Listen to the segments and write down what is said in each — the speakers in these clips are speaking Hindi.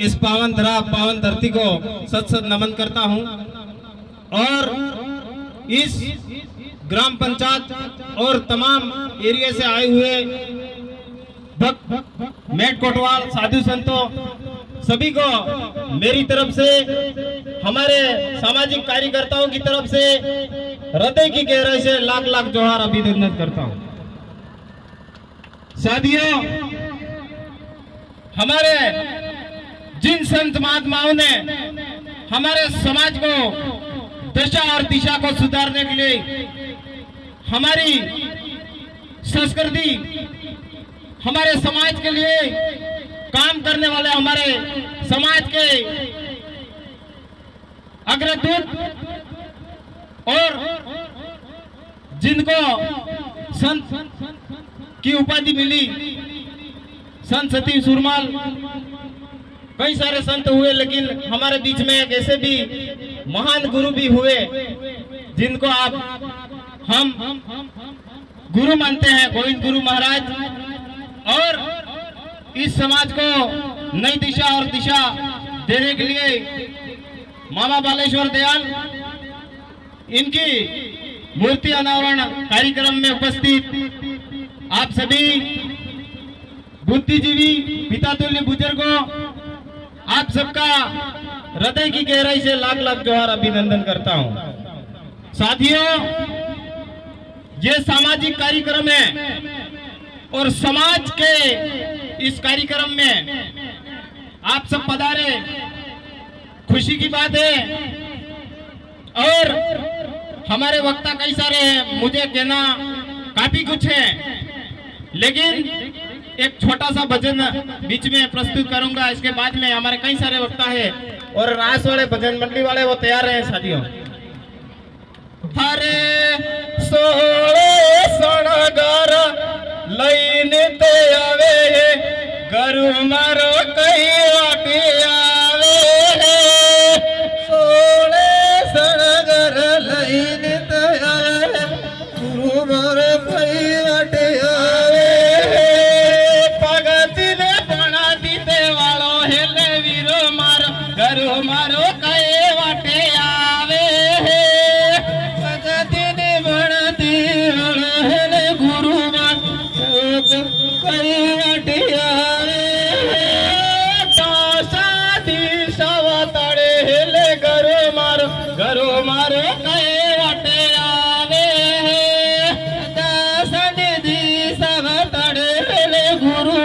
इस पावन धरती को सत सत नमन करता हूं और इस ग्राम पंचायत और तमाम एरिया से आए हुए भक्त मेट कोटवाल साधु संतों सभी को मेरी तरफ से, हमारे सामाजिक कार्यकर्ताओं की तरफ से हृदय की गहराई से लाख लाख जोहार अभिनंदन करता हूं। साथियों, हमारे जिन संत महात्माओं ने हमारे समाज को दशा और दिशा को सुधारने के लिए, हमारी संस्कृति, हमारे समाज के लिए काम करने वाले, हमारे समाज के अग्रदूत और जिनको संत की उपाधि मिली, संत सती सुरमाल, कई सारे संत हुए, लेकिन हमारे बीच में एक ऐसे भी महान गुरु भी हुए जिनको हम गुरु मानते हैं, गोविंद गुरु महाराज। और इस समाज को नई दिशा और दिशा देने के लिए मामा बालेश्वर दयाल, इनकी मूर्ति अनावरण कार्यक्रम में उपस्थित आप सभी बुद्धिजीवी पितातुल्य बुजुर्गों, आप सबका हृदय की गहराई से लाख लाख जोहार अभिनंदन करता हूं। साथियों, ये सामाजिक कार्यक्रम है और समाज के इस कार्यक्रम में आप सब पधारे, खुशी की बात है। और हमारे वक्ता कई सारे हैं, मुझे कहना काफी कुछ है, लेकिन एक छोटा सा भजन बीच में प्रस्तुत करूंगा। इसके बाद में हमारे कई सारे वक्ता है और रास वाले भजन मंडली वाले वो तैयार हैं। साथियों, हरे सोले सणगर लईने ते आवे, गरु मारो कई वाटे आवे, सोले सणगर लईने ते आवे, गुरु मारो कई वाटे आवे, पगती ने बना दीते वालो हेले वीरो मारो, गरु मारो कई वाटे आवे, पगती ने बना दी वालो हेले गुरु मारो कई वाटे आवे, गरु मारो कई वाटे आवे, दासन दी सब तड़े हेले गुरु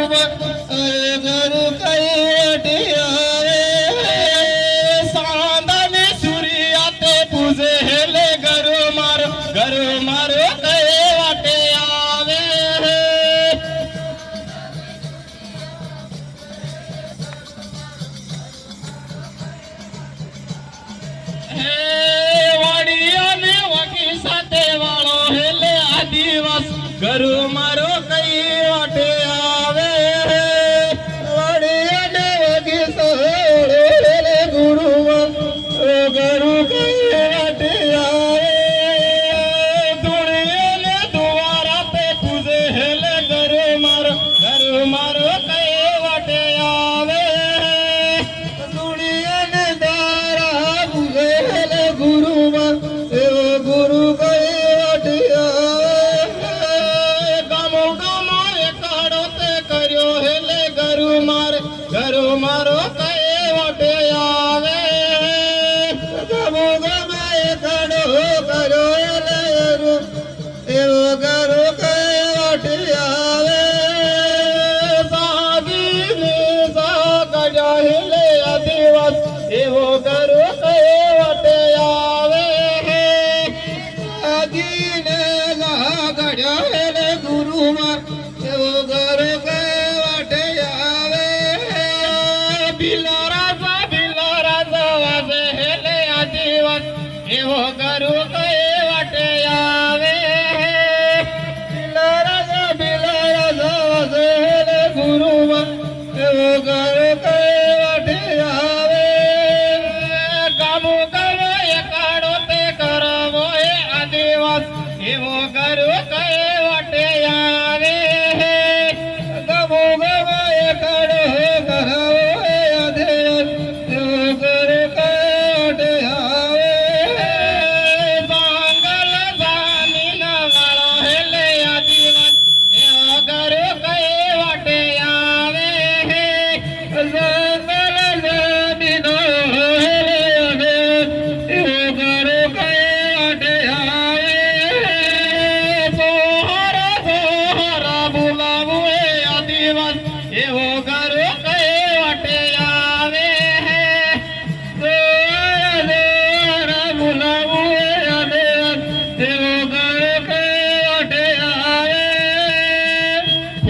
गरु कई वाटे आवे, सांदन सूर्या ते पूजे हेले गरु मारो कई वाटे आवे, गरु मारो कई वाटे आवे, वड़िया देवगी सोड़े हेले गुरु गरु कई वाटे आवे, दुनिया ने द्वारा पे पूजे हेले गरु मारो कई वाटे आवे, दुनिया ने द्वारा पूजे हेले गुरु कई वाटे आवे, गरु मारो कई वाटे आवे, गमो गमाए खड़ो करो एवो गरु कई वाटे आवे, सागी में सा गजा हिले आदिवास एवो गरु कई वाटे आवे, सागी ने ला गजा हिले गुरु मार एवो गरु कई वाटे आवे, बिला राजा वाजे हेले आदिवास एवो गरु कई वाटे आवे, बिला राजा वाजे हेले गुरु एवो गरु कई वाटे आवे, गामो गामो एकाड़ो ते करवो आदिवास एवो गरु कई वाटे आवे, गमो गमो एकाड़ो करवो आदिवास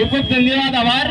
खूप खूप धन्यवाद, आभार.